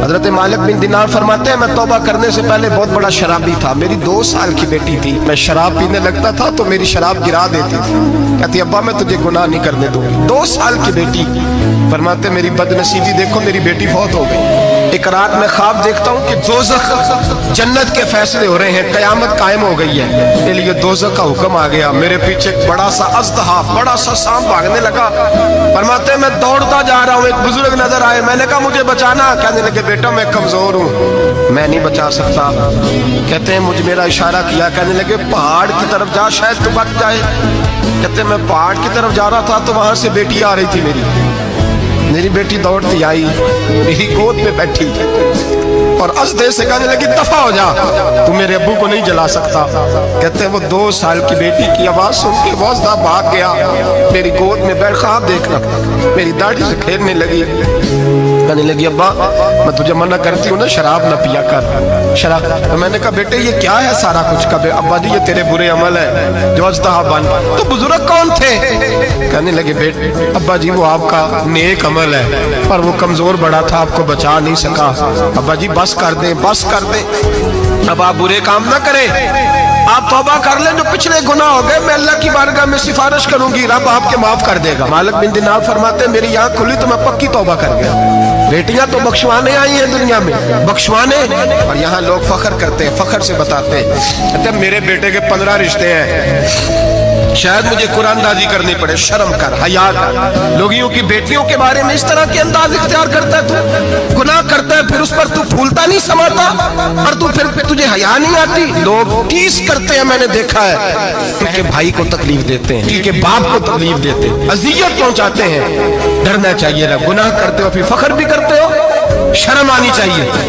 حضرت مالک بن دینار فرماتے ہیں میں توبہ کرنے سے پہلے بہت بڑا شرابی تھا، میری 2 سال کی بیٹی تھی، میں شراب پینے لگتا تھا تو میری شراب گرا دیتی تھی، کہتی ابا میں تجھے گناہ نہیں کرنے دوں گی۔ 2 سال کی بیٹی، فرماتے میری بد نصیبی دیکھو میری بیٹی فوت ہو گئی۔ ایک رات میں خواب دیکھتا ہوں کہ دوزخ جنت کے فیصلے ہو رہے ہیں، قیامت قائم ہو گئی ہے، میرے لیے دوزخ کا حکم آ گیا، میرے پیچھے ایک بڑا سا اژدہا، بڑا سا سانپ بھاگنے لگا۔ فرماتے ہیں میں دوڑتا جا رہا ہوں، ایک بزرگ نظر آئے، میں نے کہا مجھے بچانا، کہنے لگے بیٹا میں کمزور ہوں، میں نہیں بچا سکتا۔ کہتے ہیں مجھے میرا اشارہ کیا، کہنے لگے پہاڑ کی طرف جا شاید تو بچ جائے۔ کہتے ہیں میں پہاڑ کی طرف جا رہا تھا تو وہاں سے بیٹی آ رہی تھی، میری بیٹی دوڑتی آئی، میری گود میں بیٹھی اور ازدے سے کہنے لگی دفع ہو جا، تو میرے ابو کو نہیں جلا سکتا۔ کہتے ہیں وہ 2 سال کی بیٹی کی آواز سن کے وہ ازدہ بھاگ گیا، میری گود میں بیٹھ خواب دیکھنا، میری داڑھی سے کھیلنے لگی، کہنے لگی ابا میں تجھے منع کرتی ہوں نا شراب نہ پیا کر شراب۔ میں نے کہا بیٹے یہ کیا ہے سارا کچھ؟ کبھی ابا جی یہ تیرے برے عمل ہے جو ازدہا بن۔ تو بزرگ کون تھے؟ کہنے لگے بیٹے ابا جی وہ آپ کا نیک عمل ہے پر وہ کمزور بڑا تھا، آپ کو بچا نہیں سکا، ابا جی بس کر دیں بس کر دیں، اب آپ برے کام نہ کریں، آپ توبہ کر لیں، جو پچھلے گناہ ہو گئے میں اللہ کی بارگاہ میں سفارش کروں گی، رب آپ کے معاف کر دے گا۔ مالک بن دینار فرماتے ہیں میری آنکھ کھلی تو میں پکی توبہ کر گیا۔ بیٹیاں تو بخشوانے آئی ہیں دنیا میں، بخشوانے، اور یہاں لوگ فخر کرتے ہیں، فخر سے بتاتے ہیں، کہتے ہیں میرے بیٹے کے 15 رشتے ہیں، شاید مجھے قرآن دازی کرنی پڑے، شرم کر، حیا کر، لوگیوں کی بیٹیوں کے بارے میں اس طرح کے انداز اختیار کرتا ہے، تو گناہ کرتا ہے پھر اس پر تو پھولتا نہیں سماتا، اور تو پھر تجھے حیا نہیں آتی۔ لوگ ٹیس کرتے ہیں، میں نے دیکھا ہے، ان کے بھائی کو تکلیف دیتے ہیں، ان کے باپ کو تکلیف دیتے ہیں، اذیت پہنچاتے ہیں۔ ڈرنا چاہیے، گناہ کرتے ہو پھر فخر بھی کرتے ہو، شرم آنی چاہیے۔